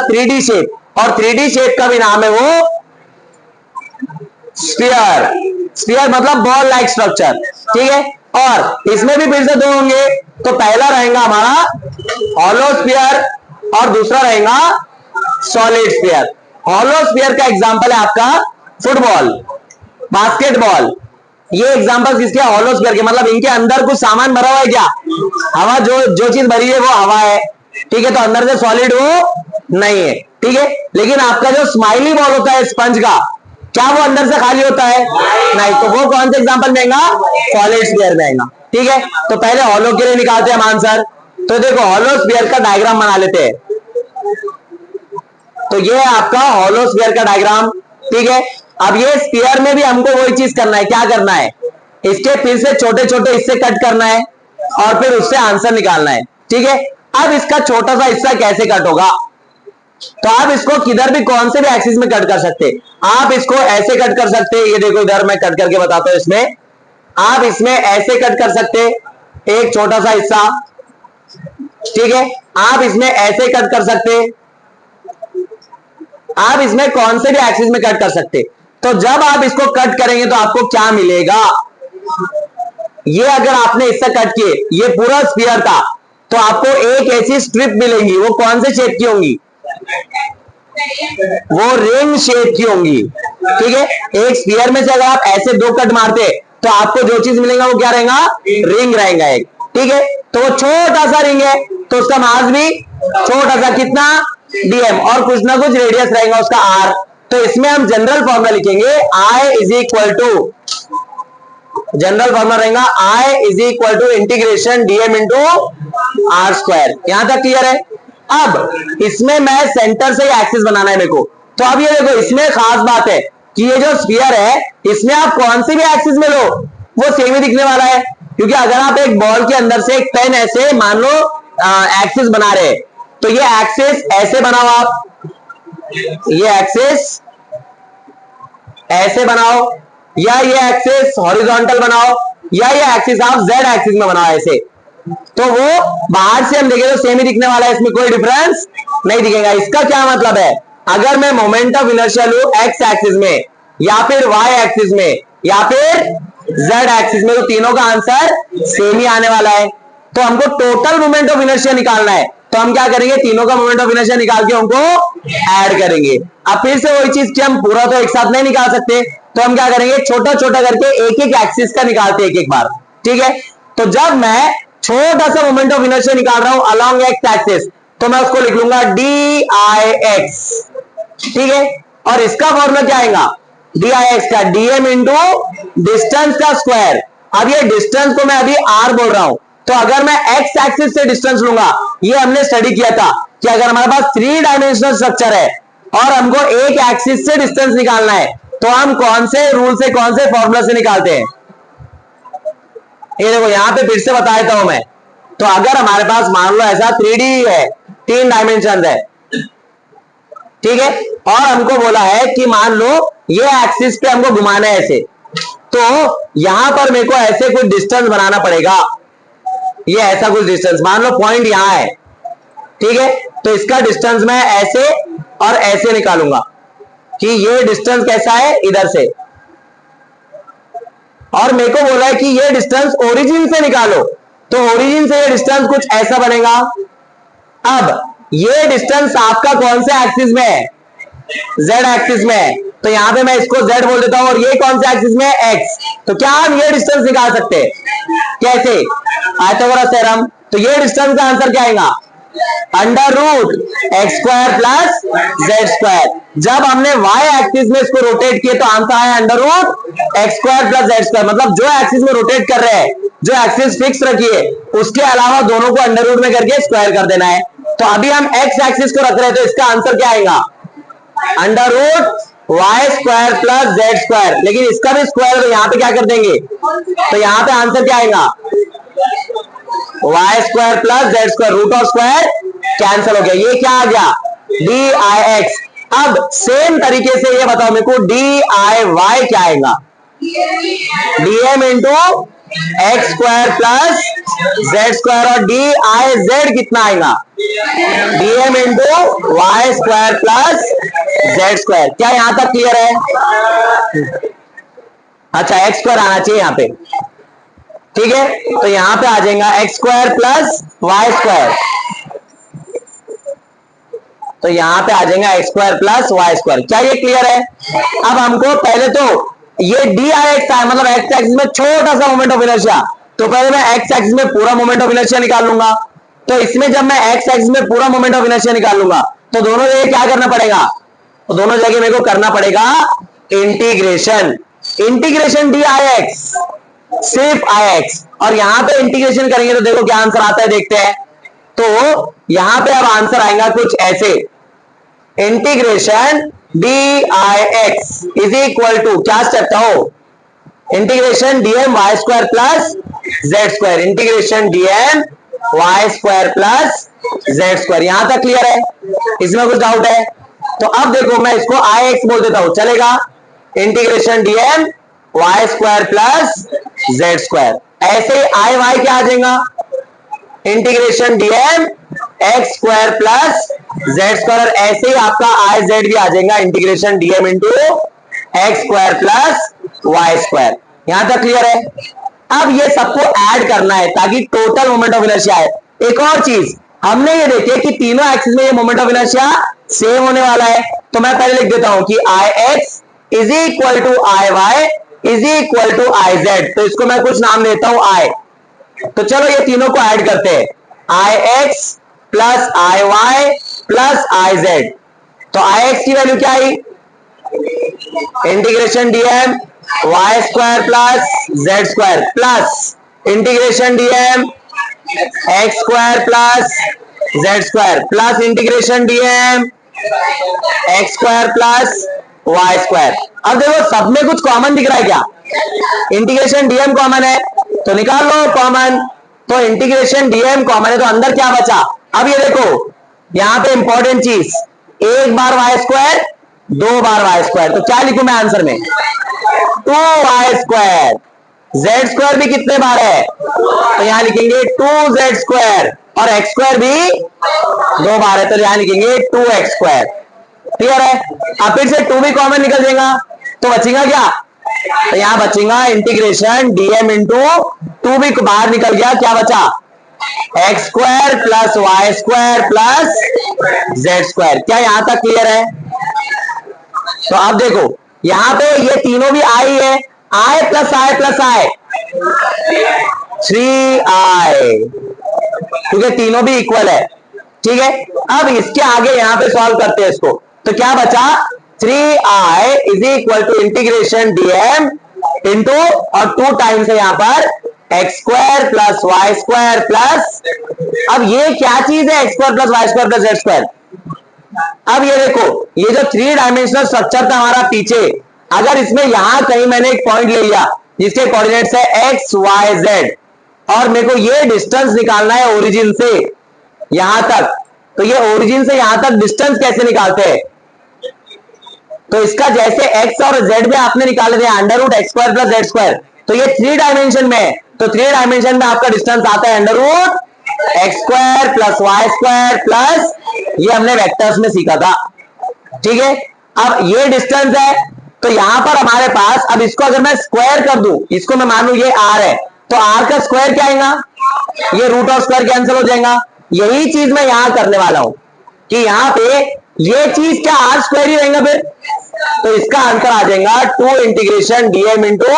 3D shape, और 3D shape का भी नाम है वो स्फीयर। स्फीयर मतलब बॉल लाइक स्ट्रक्चर, ठीक है। और इसमें भी फिर से दो होंगे, तो पहला रहेगा हमारा हॉलो स्फीयर और दूसरा रहेगा सॉलिड स्फीयर। हॉलो स्फीयर का एग्जांपल है आपका फुटबॉल, बास्केटबॉल। ये एग्जांपल किसके? हॉलो स्फीयर के। मतलब इनके अंदर कुछ सामान भरा हुआ है क्या? हवा, जो चीज भरी है वो हवा है, ठीक है। तो अंदर से सॉलिड वो नहीं है, ठीक है। लेकिन आपका जो स्माइली बॉल होता है स्पंज का, क्या वो अंदर से खाली होता है? नहीं। तो वो कौन से एग्जांपल में आएगा? सॉलिड स्फीयर में आएगा, ठीक है। तो पहले हॉलो के लिए निकालते हैं हम आंसर। तो देखो हॉलो स्फीयर का डायग्राम बना लेते हैं। तो ये है आपका हॉलो स्फीयर का डायग्राम, ठीक है। अब ये स्फीयर में भी हमको वही चीज करना है। क्या करना है? इसके फिर से छोटे छोटे हिस्से कट करना है और फिर उससे आंसर निकालना है, ठीक है। अब इसका छोटा सा हिस्सा कैसे कट होगा? तो आप इसको किधर भी, कौन से भी एक्सिस में कट कर सकते। आप इसको ऐसे कट कर सकते, ये देखो इधर मैं कट करके बताता हूं। इसमें आप इसमें ऐसे कट कर सकते, एक छोटा सा हिस्सा, ठीक है। आप इसमें ऐसे कट कर सकते, आप इसमें कौन से भी एक्सिस में कट कर सकते। तो जब आप इसको कट करेंगे तो आपको क्या मिलेगा? ये अगर आपने इससे कट किए, ये पूरा स्फीयर था, तो आपको एक ऐसी स्ट्रिप मिलेंगी। वो कौन से शेप की होंगी? वो रिंग शेप की होंगी, ठीक है। एक स्फीयर में से अगर आप ऐसे दो कट मारते तो आपको जो चीज मिलेगा वो क्या रहेगा? रिंग रहेगा एक, ठीक है। तो वो छोटा सा रिंग है, तो उसका मास भी छोटा सा, कितना? dm, और कुछ ना कुछ रेडियस रहेगा उसका r। तो इसमें हम जनरल फॉर्मूला लिखेंगे, I is equal to, general formula रहेगा I is equal to integration dm into R square. यहां तक क्लियर है? अब इसमें मैं सेंटर से एक्सिस बनाना है मेरे को। तो अब ये देखो, इसमें खास बात है कि ये जो स्फीयर है, इसमें आप कौन सी भी एक्सिस में लो वो सेम ही दिखने वाला है। क्योंकि अगर आप एक बॉल के अंदर से एक पेन ऐसे मान लो एक्सिस बना रहे, तो ये एक्सिस ऐसे बनाओ आप, ये एक्सिस ऐसे बनाओ, या ये एक्सिस हॉरिजॉन्टल बनाओ, या ये एक्सिस आप जेड एक्सिस में बनाओ ऐसे। तो वो बाहर से हम देखें तो सेम ही दिखने वाला है, इसमें कोई डिफरेंस नहीं दिखेगा। इसका क्या मतलब है? अगर मैं मोमेंट ऑफ इनर्शिया लूं एक्स एक्सिस में, या फिर वाई एक्सिस में, या फिर जेड एक्सिस में, तो तीनों का आंसर सेम ही आने वाला है। तो हमको टोटल मोमेंट ऑफ इनर्शिया निकालना है, तो हम क्या करेंगे? तीनों का मोमेंट ऑफ इनर्शिया निकाल के उनको ऐड करेंगे। अब फिर से वही चीज कि हम पूरा तो एक साथ नहीं निकाल सकते, तो हम क्या करेंगे? छोटा छोटा करके एक एक एक्सिस का निकालते एक एक बार, ठीक है। तो जब मैं छोटा सा मोमेंट ऑफ इनर्शिया निकाल रहा हूं अलोंग एक्स एक्सिस, तो मैं उसको लिख लूंगा डी आई एक्स, ठीक है। और इसका फॉर्मूला क्या आएगा? डी आई एक्स का डीएम इंटू डिस्टेंस का स्क्वायर। अब ये डिस्टेंस को मैं अभी आर बोल रहा हूं, तो अगर मैं एक्स एक्सिस से डिस्टेंस लूंगा, ये हमने स्टडी किया था कि अगर हमारे पास 3 डायमेंशनल स्ट्रक्चर है और हमको एक एक्सिस से डिस्टेंस निकालना है, तो हम कौन से रूल से, कौन से फॉर्मूला से निकालते हैं? ये देखो यहां पे फिर से बता देता हूं मैं। तो अगर हमारे पास मान लो ऐसा 3D है, 3 डायमेंशन है, ठीक है, और हमको बोला है कि मान लो ये एक्सिस पे हमको घुमाना है ऐसे, तो यहां पर मेरे को ऐसे कुछ डिस्टेंस बनाना पड़ेगा। ये ऐसा कुछ डिस्टेंस, मान लो पॉइंट यहां है, ठीक है। तो इसका डिस्टेंस मैं ऐसे और ऐसे निकालूंगा कि ये डिस्टेंस कैसा है इधर से, और मेरे को बोला है कि ये डिस्टेंस ओरिजिन से निकालो, तो ओरिजिन से ये डिस्टेंस कुछ ऐसा बनेगा। अब ये डिस्टेंस आपका कौन से एक्सिस में है? जेड एक्सिस में है, तो यहां पे मैं इसको जेड बोल देता हूं, और ये कौन से एक्सिस में है? एक्स। तो क्या हम ये डिस्टेंस निकाल सकते हैं? कैसे? Pythagoras theorem. तो ये डिस्टेंस का आंसर क्या आएगा? Under root X square plus Z square. जब हमने वाई एक्सिस में इसको रोटेट किया तो आंसर आया under root X square plus Z square. मतलब जो एक्सिस में रोटेट कर रहे हैं, जो एक्सिस फिक्स रखिए, उसके अलावा दोनों को अंडर रूट में करके स्क्वायर कर देना है। तो अभी हम एक्स एक्सिस को रख रहे हैं, तो इसका आंसर क्या आएगा? Under root Y square plus Z square. लेकिन इसका भी स्क्वायर, तो यहां पे क्या कर देंगे? तो यहां पे आंसर क्या आएगा? Y square plus Z square. Root और स्क्वायर कैंसिल हो गया, ये क्या आ गया? D I X. अब सेम तरीके से ये बताओ मेरे को डी आई वाई क्या आएगा? DM into X square plus Z square, और डी आई जेड कितना आएगा, DM into Y square plus Z square. क्या यहां तक क्लियर है? अच्छा, एक्स स्क्वायर आना चाहिए यहां पे, ठीक है। तो यहां पे आ जाएगा X square plus Y square, तो यहां पे आ जाएगा X square plus Y square. क्या ये क्लियर है? अब हमको पहले तो ये डी आई एक्स है, मतलब एक्स एक्सिस में छोटा सा मोमेंट ऑफ इनर्शिया, तो पहले मैं एक्स एक्सिस में पूरा मोमेंट ऑफ इनर्शिया निकाल लूंगा। तो इसमें जब मैं एक्स एक्सिस में पूरा मोमेंट ऑफ इनर्शिया निकाल लूंगा, तो दोनों जगह क्या करना पड़ेगा, तो दोनों जगह मेरे को करना पड़ेगा integration, integration D I x, सिर्फ आई एक्स, और यहां पे इंटीग्रेशन करेंगे तो देखो क्या आंसर आता है, देखते हैं। तो यहां पे अब आंसर आएगा कुछ ऐसे, integration D I X is equal to क्या स्टेप था हो, integration DM Y square plus Z square, integration DM Y square plus Z square. यहां तक क्लियर है? इसमें कुछ डाउट है? तो अब देखो मैं इसको आई एक्स बोल देता हूं, चलेगा? Integration DM Y square plus Z square, ऐसे आई वाई क्या आ जाएगा, integration DM X square plus Z square, ऐसे ही आपका आई जेड भी आ जाएगा, integration DM into X square plus Y square. यहां तक क्लियर है? अब ये सबको ऐड करना है ताकि टोटल मोमेंट ऑफ इनर्शिया आए। एक और चीज हमने ये देखी कि तीनों एक्सिस में ये मोमेंट ऑफ इनर्शिया सेम होने वाला है, तो मैं पहले लिख देता हूं कि I X is equal to I Y is equal to I Z, तो इसको मैं कुछ नाम देता हूं आई। तो चलो ये तीनों को ऐड करते हैं, I X plus I Y plus I Z. तो आई एक्स की वैल्यू क्या आई, integration DM Y square plus Z square plus integration DM X square plus Z square plus integration DM X square plus Y square. अब देखो सब में कुछ common दिख रहा है क्या, इंटीग्रेशन डीएम कॉमन है तो निकाल लो कॉमन, तो इंटीग्रेशन डीएम कॉमन है तो अंदर क्या बचा। अब ये देखो यहां पे इंपॉर्टेंट चीज, एक बार वाई स्क्वायर, दो बार वाई स्क्वायर, तो क्या लिखूं मैं आंसर में, 2y स्क्वायर, जेड स्क्वायर भी कितने बार है, तो यहां लिखेंगे 2z स्क्वायर, और एक्स स्क्वायर भी दो बार है तो यहां लिखेंगे 2x स्क्वायर। क्लियर है? अब फिर से 2 भी कॉमन निकल जाएगा तो बचेगा क्या, तो यहां बचेगा इंटीग्रेशन डीएम इंटू 2 भी बाहर निकल गया, क्या बचा, X square plus Y square plus Z square. क्या यहां तक क्लियर है? तो अब देखो यहां पे ये तीनों भी आई है, आई प्लस आई प्लस आई 3i, क्योंकि तीनों भी इक्वल है, ठीक है। अब इसके आगे यहां पे सॉल्व करते हैं इसको, तो क्या बचा, 3i is equal to integration DM into और 2 टाइम्स है यहां पर X square plus Y square plus, अब ये क्या चीज है, X square plus Y square plus Z square. अब ये देखो ये जो 3 डायमेंशनल स्ट्रक्चर था हमारा पीछे, अगर इसमें यहां कहीं मैंने एक पॉइंट ले लिया जिसके कोऑर्डिनेट्स है एक्स वाई जेड, और मेरे को ये डिस्टेंस निकालना है ओरिजिन से यहां तक, तो ये ओरिजिन से यहां तक डिस्टेंस कैसे निकालते हैं, तो इसका जैसे एक्स और जेड में आपने निकाले थे under root X square plus Z square, तो ये 3 डायमेंशन में है, तो 3 डायमेंशन में आपका डिस्टेंस आता है under root X square plus Y square plus, ये हमने वेक्टर्स में सीखा था, ठीक है। अब ये डिस्टेंस है तो यहां पर हमारे पास, अब इसको अगर मैं स्क्वायर कर दूं, इसको मैं मान लू ये आर है, तो आर का स्क्वायर क्या आएगा, ये रूट ऑफ स्क्वायर कैंसिल हो जाएगा। यही चीज मैं यहां करने वाला हूं कि यहां पे ये चीज क्या आर स्क्वायर ही रहेगा फिर, तो इसका आंसर आ जाएगा 2 integration DM into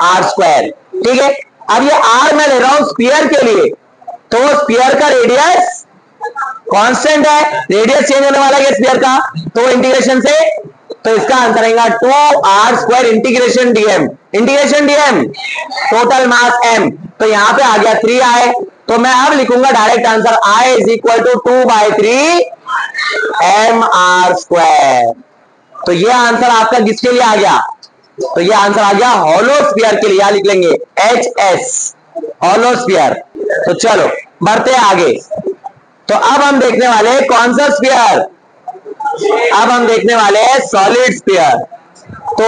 R square, ठीक है। अब ये आर मैं ले रहा हूं स्फीयर के लिए, तो स्फीयर का रेडियस कांस्टेंट है, रेडियस चेंज होने वाला है स्फीयर का, तो इंटीग्रेशन से, तो इसका आंसर आएगा 2r square integration DM, integration DM total mass m, तो यहां पे आ गया 3i, तो मैं अब लिखूंगा direct answer i is equal to 2/3 mr square. तो ये आंसर आपका किसके लिए आ गया, तो ये आंसर आ गया हॉलो स्फीयर के लिए, लिख लेंगे HS हॉलो स्फीयर। तो चलो बढ़ते हैं आगे, तो अब हम देखने वाले हैं कौन सा स्फीयर, अब हम देखने वाले हैं सॉलिड स्फीयर। तो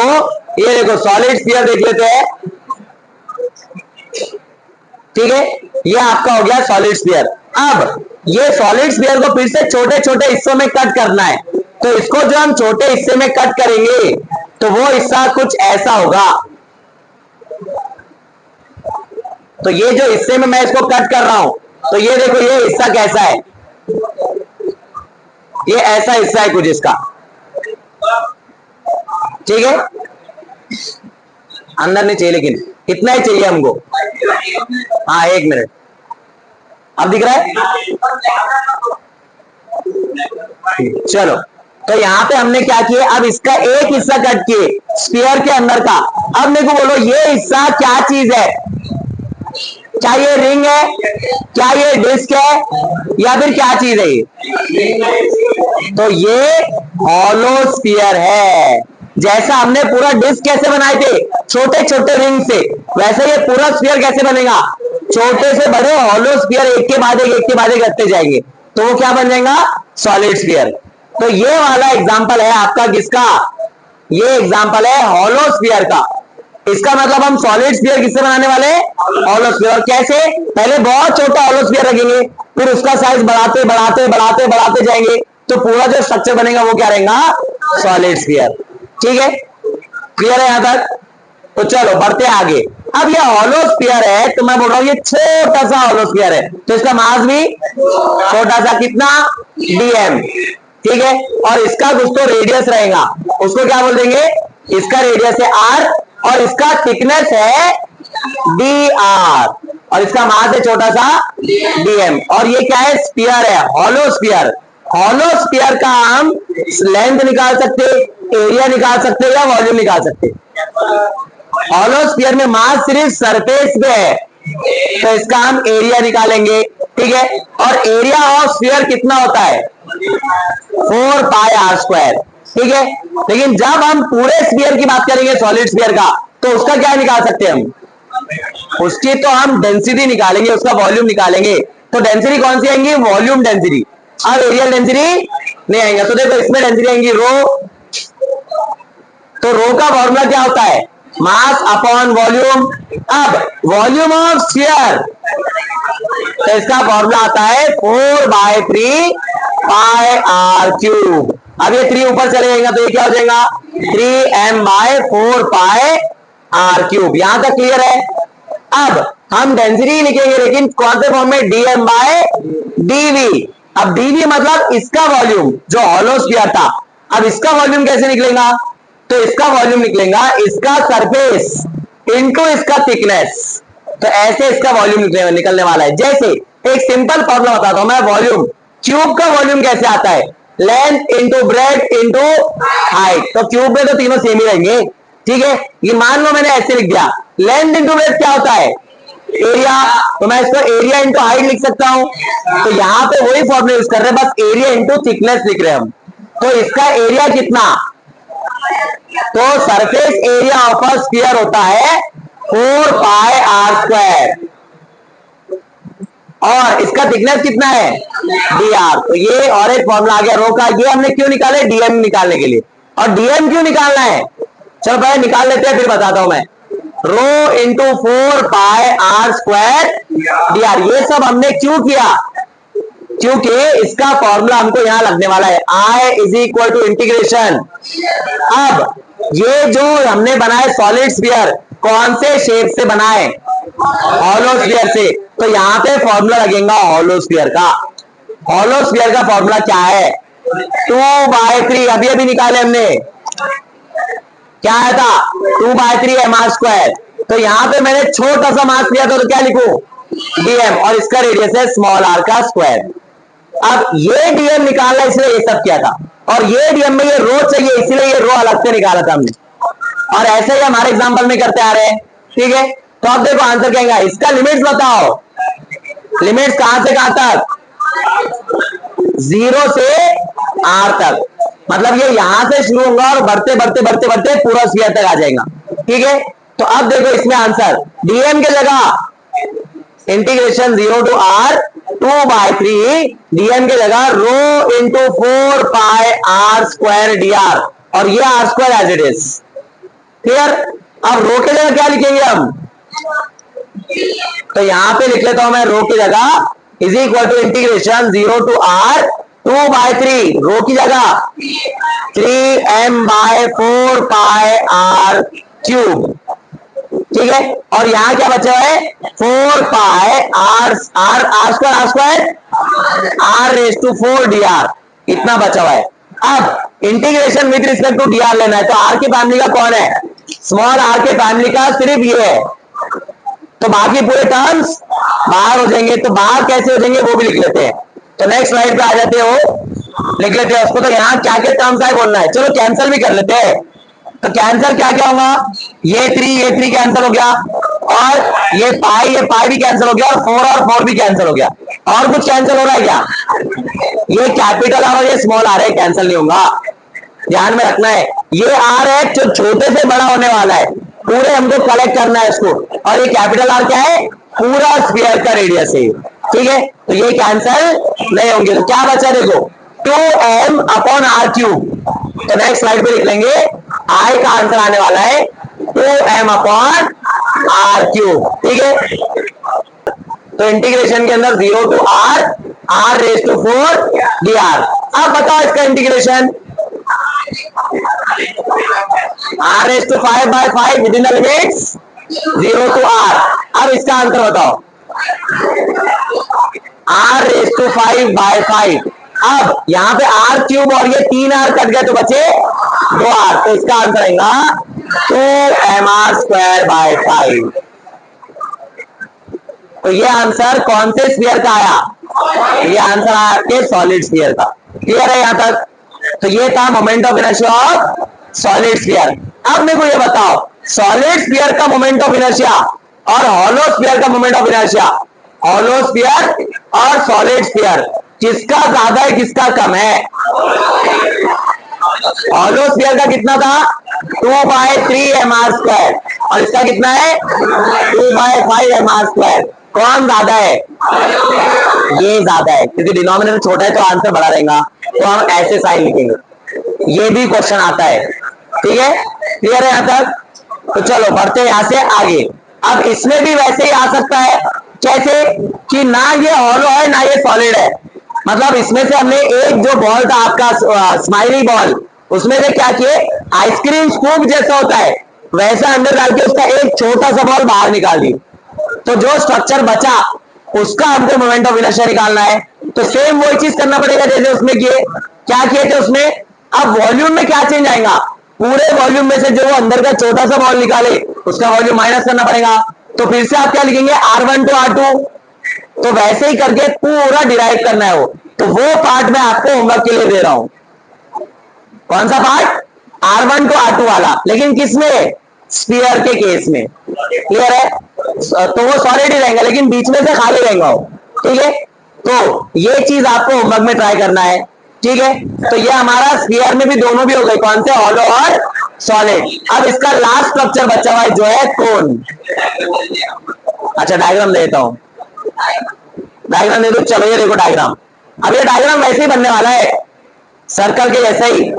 ये देखो सॉलिड स्फीयर देख लेते हैं, ठीक है, ये आपका हो गया सॉलिड स्फीयर। अब ये सॉलिड स्फीयर को फिर से छोटे छोटे हिस्सों में कट करना है। तो इसको जो हम छोटे हिस्से में कट करेंगे तो वो हिस्सा कुछ ऐसा होगा। तो ये जो हिस्से में मैं इसको कट कर रहा हूं, तो ये देखो ये हिस्सा कैसा है, ये ऐसा हिस्सा है कुछ इसका, ठीक है। अंदर नहीं चाहिए, लेकिन इतना ही चाहिए हमको। हाँ 1 मिनट, अब दिख रहा है। चलो, तो यहाँ पे हमने क्या किया, अब इसका एक हिस्सा कट किए स्फीयर के अंदर का। अब मेरे को बोलो ये हिस्सा क्या चीज है, क्या ये रिंग है, क्या ये डिस्क है, या फिर क्या चीज है ये? तो ये हॉलो स्फीयर है। जैसा हमने पूरा डिस्क कैसे बनाए थे छोटे छोटे रिंग से, वैसे ये पूरा स्फीयर कैसे बनेगा, छोटे से बड़े हॉलो स्फीयर एक के बाद एक रखते जाएंगे, तो वो क्या बन जाएगा, सॉलिड स्फीयर। तो ये वाला एग्जांपल है आपका किसका, ये एग्जांपल है हॉलो स्फीयर का। इसका मतलब हम सॉलिड स्फीयर किससे बनाने वाले हैं, हॉलो स्फीयर। और कैसे, पहले बहुत छोटा हॉलो स्फीयर रखेंगे, फिर उसका साइज बढ़ाते बढ़ाते बढ़ाते बढ़ाते जाएंगे, तो पूरा जो स्ट्रक्चर बनेगा वो क्या रहेगा, सॉलिड स्फीयर। ठीक है, क्लियर है यहां तक। तो चलो बढ़ते आगे। अब ये हॉलो स्फीयर है, तो मैं बोल रहा हूं ये छोटा सा हॉलो स्फीयर है, तो इसका मास भी छोटा सा, कितना, dm, ठीक है। और इसका कुछ तो रेडियस रहेगा, उसको क्या बोल देंगे, इसका रेडियस है r और इसका थिकनेस है dr और इसका मास है छोटा सा dm। और ये क्या है, स्फीयर है, हॉलो स्फीयर। हॉलो स्फीयर का हम लेंथ निकाल सकते, एरिया निकाल सकते या वॉल्यूम निकाल सकते। हॉलो स्फीयर में मास सिर्फ सरफेस पे है, तो इसका हम एरिया निकालेंगे, ठीक है। और एरिया ऑफ स्फीयर कितना होता है, 4 पाई आर स्क्वायर, ठीक है। लेकिन जब हम पूरे स्फीयर की बात करेंगे सॉलिड स्फीयर का, तो उसका क्या निकाल सकते हैं हम, उसकी तो हम डेंसिटी निकालेंगे, उसका वॉल्यूम निकालेंगे। तो डेंसिटी कौन सी आएंगी, वॉल्यूम डेंसिटी। अब एरियल डेंसिटी नहीं आएगा। तो देखो इसमें डेंसिटी आएंगी रो, तो रो का फॉर्मूला क्या होता है, मास अपॉन वॉल्यूम। अब वॉल्यूम ऑफ स्फीयर, तो इसका फॉर्मूला आता है 4/3 पाई आर क्यूब। अब ये 3 ऊपर चले जाएगा, तो ये क्या हो जाएगा, 3m/4 पाई आर क्यूब। यहां तक क्लियर है। अब हम डेंसिटी लिखेंगे, लेकिन कौन से फॉर्म में, dm/dv। अब dv मतलब इसका वॉल्यूम जो हॉलो स्फीयर था। अब इसका वॉल्यूम कैसे निकलेगा, तो इसका वॉल्यूम निकलेगा इसका सरफेस इनटू इसका थिकनेस। तो ऐसे इसका वॉल्यूम निकलने वाला है। जैसे एक सिंपल फॉर्मूला बताता हूं मैं, वॉल्यूम, क्यूब का वॉल्यूम कैसे आता है, length into breadth into height. तो क्यूब में तो तीनों सेम ही रहेंगे, ठीक है। ये मान लो मैंने ऐसे लिख दिया, लेंथ इंटू ब्रेड्थ क्या होता है, एरिया, तो मैं इसको एरिया इंटू हाइट लिख सकता हूं। तो यहां पे वही फॉर्मूला यूज कर रहे हैं, बस एरिया इंटू थिकनेस लिख रहे हैं हम। तो इसका एरिया कितना, तो surface area of a sphere होता है 4 पाई आर स्क्वायर, और इसका थिकनेस कितना है, dr। तो ये और एक फॉर्मूला आ गया रो का। ये हमने क्यों निकाले, dm निकालने के लिए। और dm क्यों निकालना है, चलो पहले निकाल लेते हैं फिर बताता हूं मैं। Rho into 4 pi R square dr, ये सब हमने क्यों किया, क्योंकि इसका फॉर्मूला हमको यहां लगने वाला है, I = इंटीग्रेशन। अब ये जो हमने बनाए सॉलिड स्फीयर, कौन से शेप से बनाए, हॉलो स्फीयर से। तो यहां पे फॉर्मूला लगेगा हॉलो स्फीयर का। हॉलो स्फीयर का फॉर्मूला क्या है, 2/3, अभी अभी निकाले हमने, क्या आया था, 2/3 mr स्क्वायर। तो यहां पे मैंने छोटा सा मास लिया था, तो क्या लिखूं, dm, और इसका रेडियस है स्मॉल r का स्क्वायर। अब ये dm निकालना, इसलिए ये सब किया था। और ये dm में ये रो चाहिए, इसलिए ये रो अलग से निकाला था हमने। और ऐसे ही हमारे एग्जांपल में करते आ रहे हैं, ठीक है। तो अब देखो आंसर क्या है, इसका लिमिट्स बताओ, लिमिट्स कहां से कहां तक, 0 से r तक। मतलब ये यहां से शुरू होगा और बढ़ते बढ़ते बढ़ते बढ़ते पूरा स्फीयर तक आ जाएगा, ठीक है। तो अब देखो इसमें आंसर, dm के जगह इंटीग्रेशन 0 to r 2/3, dm के जगह rho into 4 pi R square dr, और ये R square as it is, clear. अब रो के जगह क्या लिखेंगे हम, तो यहां पे लिख लेता हूं मैं रो की जगह is equal to integration 0 to r 2/3 rho की जगह 3m/4 पाई r क्यूब। ठीक है, और यहां क्या बचा है 4 pi r square r raise to 4 dr इतना बचा हुआ है। अब integration with respect to dr लेना है, तो r की फैमिली का कौन है, स्मॉल r के फैमिली का सिर्फ ये है, तो बाकी पूरे टर्म्स बाहर हो जाएंगे। तो बाहर कैसे हो जाएंगे वो भी लिख लेते हैं। तो नेक्स्ट स्लाइड पे आ जाते हो, लिख लेते हैं उसको। तो यहाँ क्या क्या टर्म्स है बोलना है, चलो कैंसिल भी कर लेते हैं। तो कैंसिल क्या क्या होगा, ये 3 कैंसिल हो गया, और ये पाई भी कैंसिल हो गया, और 4 भी कैंसिल हो गया। और कुछ कैंसिल हो रहा है क्या, ये कैपिटल आर और ये स्मॉल आर है, कैंसिल नहीं होगा, ध्यान में रखना है। ये आर है जो छोटे से बड़ा होने वाला है, पूरे हमको कलेक्ट करना है इसको, और ये कैपिटल आर क्या है, पूरा स्फीयर का रेडियस है। ठीक है, तो ये कैंसिल नहीं होंगे। तो क्या बचा देखो 2m/r³। तो नेक्स्ट स्लाइड पे लिख लेंगे, आई का आंसर आने वाला है 2m/r³। ठीक है, तो इंटीग्रेशन के अंदर 0 to r raise to 4 dr। अब बताओ इसका integration r raise to 5/5 within the limits 0 to r। अब इसका आंसर बताओ r रेज टू 5/5। अब यहाँ पे r³ और ये 3r कट गए तो बचे 2r, तो इसका आंसर आएगा 2mr²/5। तो ये आंसर कौन से स्फीयर का आया, ये आंसर आया आपके सॉलिड स्फीयर का। क्लियर है यहां तक, तो ये था moment of inertia of solid sphere. अब मेरे को ये बताओ सॉलिड स्फीयर का मोमेंट ऑफ इनर्शिया और हॉलो स्फीयर का moment of inertia, hollow sphere और सॉलिड स्फीयर किसका ज्यादा है किसका कम है। हॉलो स्फीयर का कितना था 2/3mr², और इसका कितना है 2/5mr²। कौन ज्यादा है, ये ज्यादा है, क्योंकि डिनोमिनेटर छोटा है तो आंसर बड़ा रहेगा, तो हम ऐसे साइन लिखेंगे। ये भी क्वेश्चन आता है, ठीक है, क्लियर है यहां तक। तो चलो बढ़ते हैं यहां से आगे। अब इसमें भी वैसे ही आ सकता है, कैसे कि ना ये हॉलो है ना ये सॉलिड है, मतलब इसमें से हमने एक जो बॉल था आपका स्माइली बॉल, उसमें से क्या किए आइसक्रीम स्कूप जैसा होता है वैसा अंदर डाल के उसका एक छोटा सा बॉल बाहर निकाल दी, तो जो स्ट्रक्चर बचा उसका हमको मोमेंट ऑफ इनर्शिया निकालना है। तो सेम वही चीज करना पड़ेगा जैसे उसमें किए, क्या किए थे उसमें। अब वॉल्यूम में क्या चेंज आएगा, पूरे वॉल्यूम में से जो अंदर का छोटा सा बॉल निकाले उसका वॉल्यूम माइनस करना पड़ेगा। तो फिर से आप क्या लिखेंगे r1 टू r2, तो वैसे ही करके पूरा डिराइव करना है तो वो पार्ट मैं आपको होमवर्क के लिए दे रहा हूं। कौन सा पार्ट, r1 टू r2 वाला, लेकिन किसमें, स्फीयर के केस में। क्लियर है, तो वो सॉलिड ही रहेगा लेकिन बीच में से खाली रहेगा, ठीक है। तो ये चीज आपको होमवर्क में ट्राई करना है, ठीक है। तो ये हमारा स्फीयर में भी दोनों भी हो गए, कौन से, हॉलो और सॉलिड। अब इसका लास्ट स्ट्रक्चर बचा हुआ है जो है कोन। अच्छा डायग्राम देता हूं, डायग्राम दे दो, चलो ये देखो डायग्राम। अब ये डायग्राम वैसे ही बनने वाला है सर्कल के जैसे ही।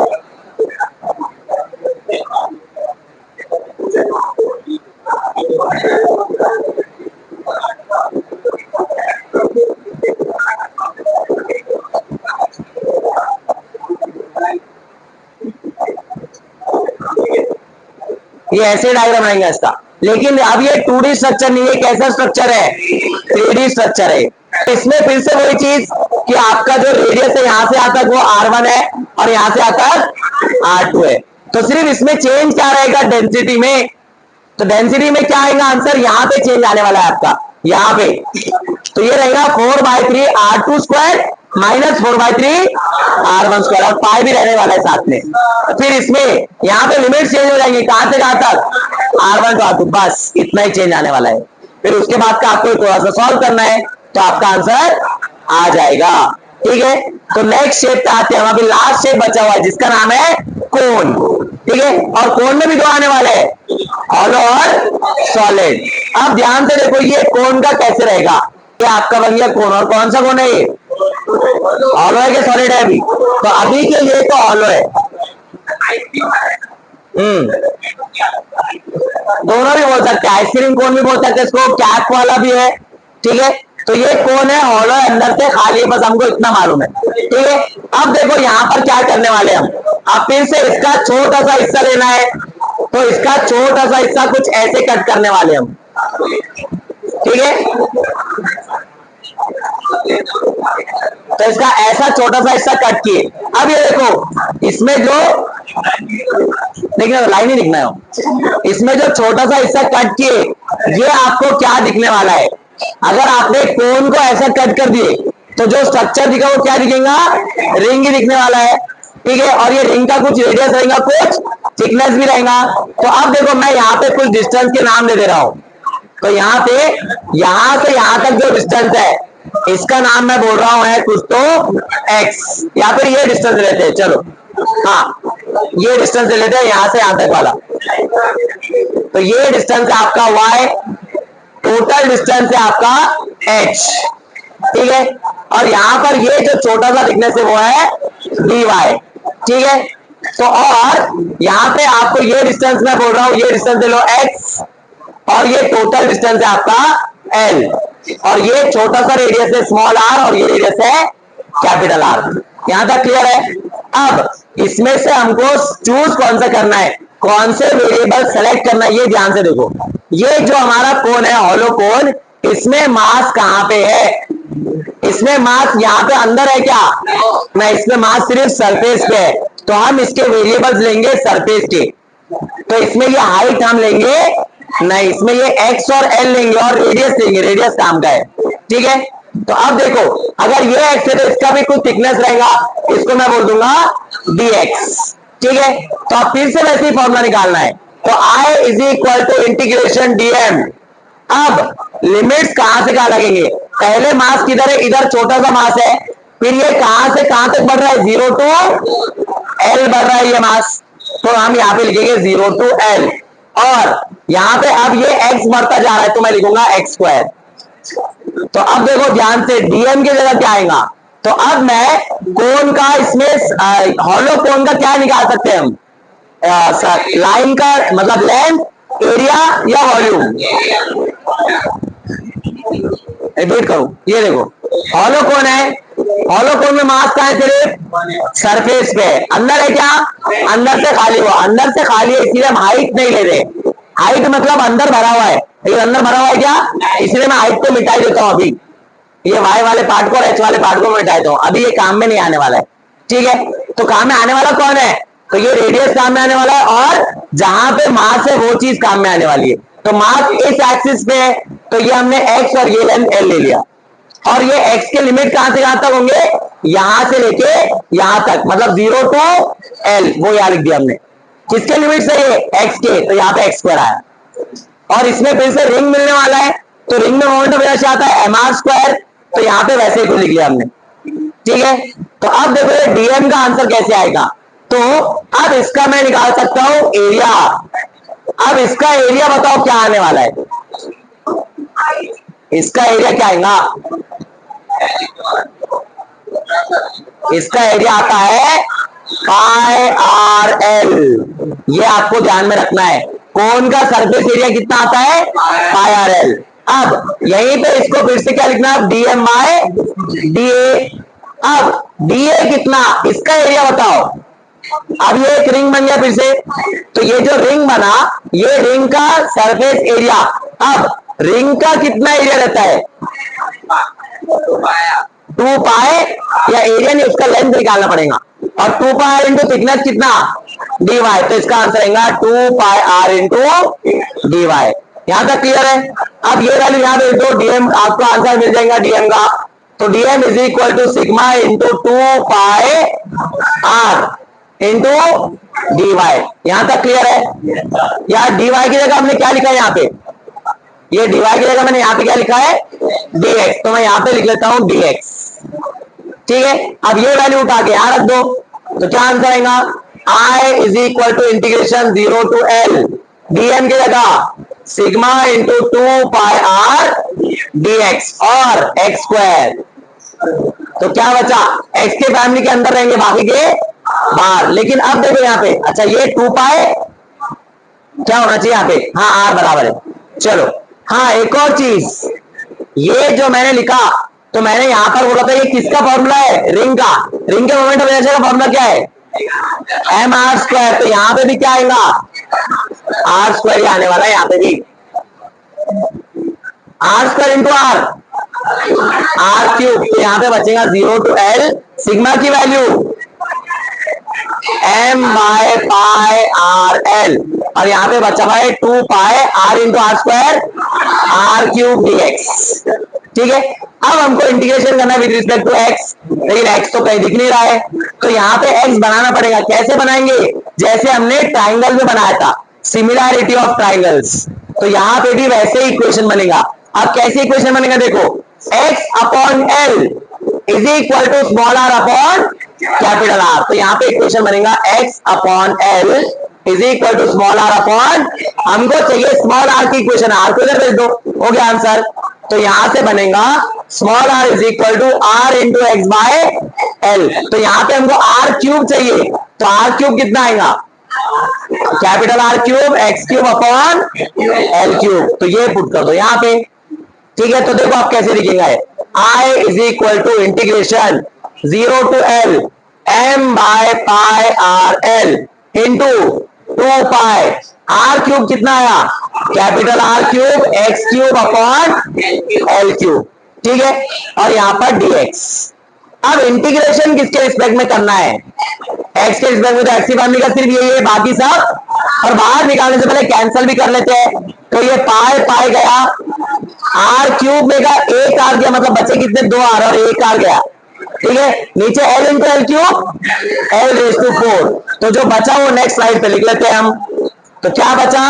ये ऐसे डायग्राम रहेगा इसका, लेकिन अब ये 2D स्ट्रक्चर नहीं है, कैसा स्ट्रक्चर है, 3D स्ट्रक्चर है। इसमें फिर से वही चीज कि आपका जो रेडियस है यहां से आता है वो r1 है और यहां से आता है r2 है। तो सिर्फ इसमें चेंज क्या रहेगा डेंसिटी में, तो डेंसिटी में क्या आएगा आंसर, यहां पे चेंज आने वाला है आपका, यहां पे। तो ये रहेगा 4/3 r2² माइनस 4/3 r1², और पाई भी रहने वाला है साथ में। फिर इसमें यहाँ पे लिमिट चेंज हो जाएंगे, कहां से कहां तक, r1 टू r2, बस इतना ही चेंज आने वाला है। फिर उसके बाद का आपको थोड़ा सा सॉल्व करना है तो आपका आंसर आ जाएगा, ठीक है। तो नेक्स्ट शेप पे आते हैं, अभी लास्ट शेप बचा हुआ है जिसका नाम है कोन, ठीक है। और कोन में भी दो आने वाले हैं, हॉलो और सॉलिड। अब ध्यान से देखो ये कोन का कैसे रहेगा, ये आपका बन गया कोन, और कौन सा कोन है ये, हॉलो है कि सॉलिड है, अभी तो अभी के लिए तो हॉलो है। दोनों भी बोल सकते हैं, आइसक्रीम कोन भी बोल सकते हैं इसको, कैप वाला भी है, ठीक है। तो ये कोन है, हॉलो है, अंदर से खाली है, बस हमको इतना मालूम है, ठीक है। अब देखो यहाँ पर क्या करने वाले हम, अब फिर से इसका छोटा सा हिस्सा लेना है, तो इसका छोटा सा हिस्सा कुछ ऐसे कट करने वाले हम, ठीक है। तो इसका ऐसा छोटा सा हिस्सा कट किए। अब ये देखो इसमें जो देखना लाइन ही दिखना है, इसमें जो छोटा सा हिस्सा कट किए, ये आपको क्या दिखने वाला है। अगर आपने कोन को ऐसा कट कर दिए तो जो स्ट्रक्चर दिखा वो क्या दिखेगा, रिंग ही दिखने वाला है, ठीक है। और ये रिंग का कुछ रेडियस रहेगा, कुछ थिकनेस भी रहेगा। तो अब देखो मैं यहाँ पे कुछ डिस्टेंस के नाम दे रहा हूं, तो यहाँ पे यहां से यहां तक जो डिस्टेंस है इसका नाम मैं बोल रहा हूं है कुछ तो x, या फिर ये डिस्टेंस लेते हैं, चलो हाँ ये डिस्टेंस ले लेते हैं यहां से यहां तक वाला। तो ये डिस्टेंस है आपका y, टोटल डिस्टेंस है आपका h, ठीक है। और यहां पर ये जो छोटा सा थिकनेस है वो है dy, ठीक है। तो और यहां पे आपको ये डिस्टेंस मैं बोल रहा हूं, ये डिस्टेंस ले लो x, और ये टोटल डिस्टेंस है आपका l, और ये छोटा सा रेडियस है स्मॉल r, और ये रेडियस है कैपिटल R। यहां तक क्लियर है। अब इसमें से हमको चूज कौन सा करना है, कौन से वेरिएबल सेलेक्ट करना है, ये ध्यान से देखो। ये जो हमारा कोन है हॉलो कोन, इसमें मास कहां पे है, इसमें मास यहाँ पे अंदर है क्या, ना, इसमें मास सिर्फ सरफेस पे है। तो हम इसके वेरिएबल्स लेंगे सरफेस के, तो इसमें ये हाइट हम लेंगे नहीं, इसमें ये x और l लेंगे और रेडियस लेंगे, रेडियस काम का है, ठीक है। तो अब देखो अगर ये x है तो इसका भी कुछ थिकनेस रहेगा, इसको मैं बोल दूंगा dx, ठीक है। तो अब फिर से वैसे ही फॉर्मूला निकालना है, तो I is equal to integration dm। अब लिमिट्स कहां से कहां लगेंगे, पहले मास किधर है, इधर छोटा सा मास है, फिर ये कहां से कहां तक बढ़ रहा है, 0 टू l बढ़ रहा है ये मास, तो हम यहाँ पे लिखेंगे 0 टू l, और यहां पे अब ये x बढ़ता जा रहा है तो मैं लिखूंगा x स्क्वायर। तो अब देखो ध्यान से dm की जगह क्या आएगा, तो अब मैं कोन का इसमें हॉलो कोन का क्या निकाल सकते हैं हम, लाइन का मतलब लेंथ, एरिया या वॉल्यूम। रिपीट करूं, ये देखो हॉलो कोन है, हॉलो कोन में मास का है सिर्फ सरफेस पे, अंदर है क्या, अंदर से खाली हुआ, अंदर से खाली है इसलिए हम हाइट नहीं ले रहे, हाइट मतलब अंदर भरा हुआ है, लेकिन अंदर भरा हुआ है क्या, इसलिए मैं हाइट को मिटा देता हूं, अभी ये y वाले पार्ट को और h वाले पार्ट को मिटा देता हूं, अभी ये काम में नहीं आने वाला है, ठीक है। तो काम में आने वाला कौन है, तो ये रेडियस काम में आने वाला है, और जहां पे मास है वो चीज काम में आने वाली है। तो मास इस एक्सिस पे है, तो ये हमने x और ये लेंथ l ले लिया, और ये x के लिमिट कहां से कहां तक होंगे, यहां से लेके यहां तक, मतलब 0 टू l, वो यहां लिख दिया हमने। किसके लिमिट से, ये x के, तो यहाँ पे x स्क्वायर आया, और इसमें फिर से रिंग मिलने वाला है, तो रिंग में मोमेंट ऑफ इनर्शिया आता है mr स्क्वायर, तो यहाँ पे वैसे ही लिख लिया हमने, ठीक है। तो अब देखो ये dm का आंसर कैसे आएगा, तो अब इसका मैं निकाल सकता हूं एरिया। अब इसका एरिया बताओ क्या आने वाला है, इसका एरिया क्या आएगा, इसका एरिया आता है पाई आर एल, ये आपको ध्यान में रखना है, कोन का सरफेस एरिया कितना आता है, पाई आर एल। अब यहीं पे इसको फिर से क्या लिखना है, D M by D A. अब डी ए कितना, इसका एरिया बताओ। अब ये एक रिंग बन गया फिर से, तो ये जो रिंग बना, ये रिंग का सरफेस एरिया, अब रिंग का कितना एरिया रहता है, 2 पाई, या एरिया नहीं उसका लेंथ निकालना पड़ेगा, और 2 पाई आर इंटू थिकनेस कितना, डी वाई, तो इसका आंसर आएगा 2 pi R into D Y. यहां तक क्लियर है। अब ये वैल्यू यहां पे दो, डीएम आपको आंसर मिल जाएगा डीएम का, तो DM is equal to sigma into 2 pi R into D Y. यहां तक क्लियर है। यार डी वाई की जगह हमने क्या लिखा है यहाँ पे, ये डी वाई की जगह मैंने यहाँ पे क्या लिखा है, dx, तो मैं यहाँ पे लिख लेता हूं dx, ठीक है। अब ये वैल्यू उठा के यहां रख दो, तो क्या आंसर आएगा, i is equal to integration 0 to l, dm की जगह sigma into 2 pi R dx और x स्क्वायर। तो क्या बचा, x के फैमिली के अंदर रहेंगे, बाकी के बाहर। लेकिन अब देखो यहाँ पे, अच्छा ये 2 पाई क्या होना चाहिए यहाँ पे, हाँ आर बराबर है। चलो हाँ एक और चीज, ये जो मैंने लिखा तो मैंने यहां पर बोला था ये किसका फॉर्मूला है, रिंग का। रिंग के मोमेंट ऑफ इनर्शिया का फॉर्मूला क्या है, एम आर स्क्वायर। तो यहां पे भी क्या आएगा, आर स्क्वायर आने वाला है यहां पे भी, R square into R, R cube. तो यहां पे बचेगा 0 टू एल सिग्मा की value M by pi R L, और यहां पे बचा हुआ है 2 pi R into R square R cube DX. ठीक है, अब हमको इंटीग्रेशन करना है विद रिस्पेक्ट टू एक्स, लेकिन एक्स तो कहीं दिख नहीं रहा है, तो यहाँ पे एक्स बनाना पड़ेगा। कैसे बनाएंगे, जैसे हमने ट्राइंगल में बनाया था, सिमिलैरिटी ऑफ ट्राइंगल्स, तो यहाँ पे भी वैसे ही इक्वेशन बनेगा। अब कैसे इक्वेशन बनेगा देखो, X upon L is equal to small R upon capital R. तो यहाँ पे इक्वेशन बनेगा X upon L is equal to small R upon, हमको चाहिए स्मॉल आर की इक्वेशन, आर को इधर भेज दो, हो गया आंसर। तो यहां से बनेगा small R is equal to R into X by L. तो यहां पे हमको आर क्यूब चाहिए, तो आर क्यूब कितना आएगा, capital R cube X cube upon L cube. तो ये पुट कर दो यहाँ पे। ठीक है, तो देखो आप कैसे लिखेंगे, I is equal to integration 0 to L M by pi R L into 2 pi R cube कितना आया, capital R cube X cube upon L cube. ठीक है, और यहां पर dx। अब इंटीग्रेशन किसके रिस्पेक्ट में करना है, एक्स के रिस्पेक्ट में, तो एक्स की फैमिली का सिर्फ यही है, बाकी सब, और बाहर निकालने से पहले कैंसिल भी कर लेते हैं। तो ये पाई पाई गया, आर क्यूब में का एक आर गया, मतलब बचे कितने, 2 आर और एक आर गया। ठीक है, नीचे L into L cube L raise to 4। तो जो बचा वो नेक्स्ट स्लाइड पे लिख लेते हैं हम। तो क्या बचा,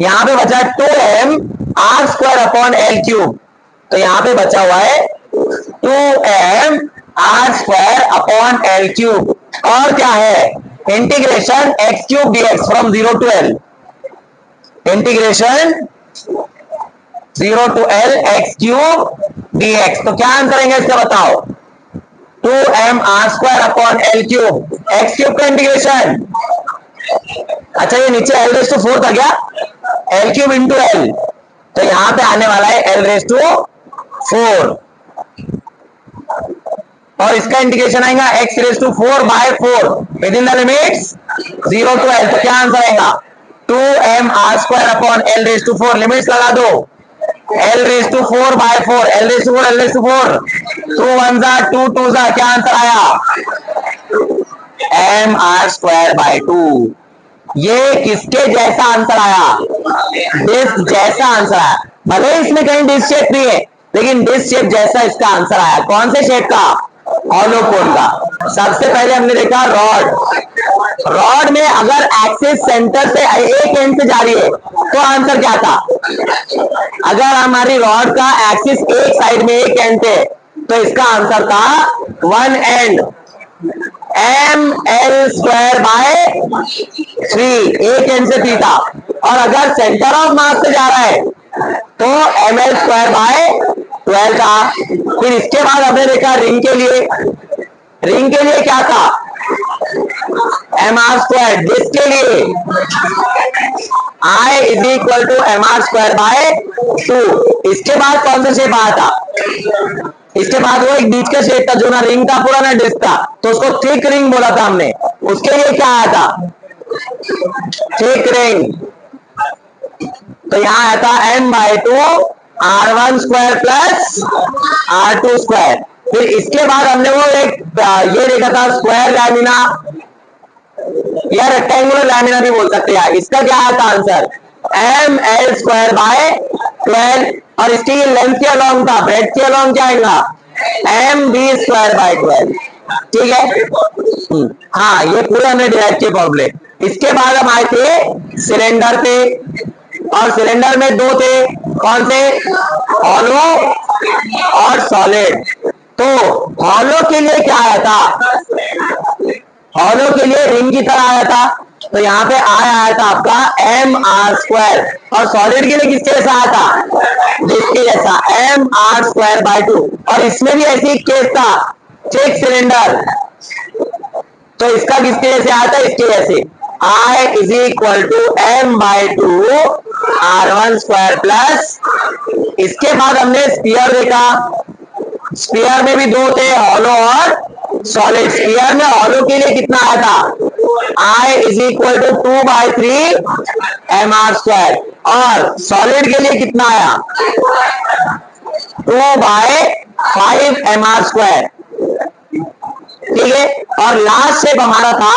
यहां पे बचा 2m R square upon L cube. तो यहां पे बचा हुआ है 2m R square upon L cube, और क्या है, integration X cube DX from 0 to L, integration 0 to L X cube DX. तो क्या आंसर आएगा इसका बताओ, 2m R square upon L cube, X cube का इंटीग्रेशन, अच्छा ये नीचे एल रेस टू 4 था क्या, एल क्यूब इंटू एल, तो यहां पे आने वाला है एल रेस टू 4, और इसका इंटीग्रेशन आएगा X raise to 4 by 4 within the limits 0 to L. तो क्या आंसर आएगा, 2m R square upon L raise to 4, limits लगा दो, L raise to 4 by 4, L raise to 4 L raise to 4, 2 1 जा 2 2 जा, क्या आंसर आया, m आर स्क्वायर बाय 2। ये किसके जैसा आंसर आया, डिस्क जैसा आंसर आया। भले इसमें कहीं डिस्क शेप नहीं है, लेकिन डिस्क शेप जैसा इसका आंसर आया। कौन से शेप का, हॉलोकोन का। सबसे पहले हमने देखा रॉड, रॉड में अगर एक्सिस सेंटर से एक एंड से जा रही है तो आंसर क्या था, अगर हमारी रॉड का एक्सिस एक साइड में एक एंड पे, तो इसका आंसर था 1 and M L square by 3, एक एंड से थीटा। और अगर सेंटर ऑफ मास से जा रहा है तो एम एल स्क्वायर बाय 12 का। फिर इसके बाद हमने देखा रिंग के लिए, रिंग के लिए क्या था, एम आर स्क्वायर। डिस्क के लिए I is equal to M R square by 2। इसके बाद कौन सा शेप आया था, इसके बाद वो एक बीच का शेप था जो ना रिंग था पूरा ना डिस्क था, तो उसको थिक रिंग बोला था हमने। उसके लिए क्या आया था, थिक रिंग। तो यहां आया था M by 2 R1 square plus R2 square. फिर इसके बाद हमने वो एक ये देखा था स्क्वायर लैमिना या रेक्टेंगुलर लैमिना भी बोल सकते हैं। इसका क्या आया था आंसर, एम एल स्क्वायर बाय 12, और इसकी लेंथ के अलॉन्ग था, ब्रेड के अलॉन्ग क्या आएगा, एम बी स्क्वायर बाय 12। ठीक है, हाँ ये पूरे हमने डिराइव किए फॉर्मूले। इसके बाद हम आए थे सिलेंडर पे, और सिलेंडर में दो थे, कौन से, हॉलो और सॉलिड। तो हॉलो के लिए क्या आया था, हॉलो के लिए रिंग की तरह आया था, तो यहाँ पे आया था आपका एम आर स्क्वायर। और सॉलिड के लिए किसके जैसा आया था, जिसके जैसा एम आर स्क्वायर बाय 2। और इसमें भी ऐसी एक केस था, चेक सिलेंडर, तो इसका किसके जैसे आया था, इसके जैसे। I is equal to m/2 r1 square plus, इसके बाद हमने स्फीयर देखा, स्फीयर में भी दो थे, हॉलो और सॉलिड। स्फीयर में हॉलो के लिए कितना आया था, I is equal to 2/3 mr square, और सॉलिड के लिए कितना आया, 2/5 mr स्क्वायर। ठीक है, और लास्ट शेप हमारा था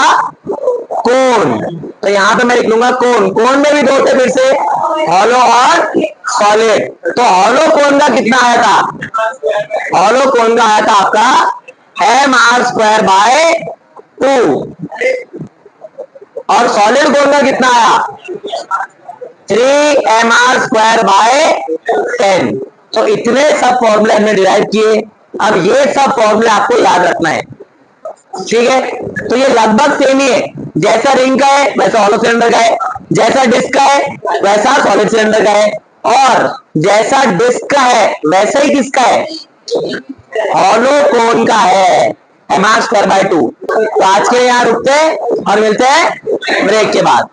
कोन, तो यहां पे मैं लिख लूंगा कोन। कोन में भी दो थे फिर से, हॉलो और सॉलिड। तो हॉलो कोन का कितना आया था, हॉलो कोन का आया था आपका mr²/2, और सॉलिड कोन का कितना आया, 3mr²/10। तो इतने सब फॉर्मूले हमने डिराइव किए। अब ये सब फॉर्मूले आपको याद रखना है, ठीक है। तो ये लगभग सेम ही है, जैसा रिंग का है वैसा हॉलो सिलेंडर का है, जैसा डिस्क का है वैसा सॉलिड सिलेंडर का है, और जैसा डिस्क का है वैसा ही किसका है, हॉलो कोन का है, mr²/2। तो आज के यहाँ रुकते हैं और मिलते हैं ब्रेक के बाद।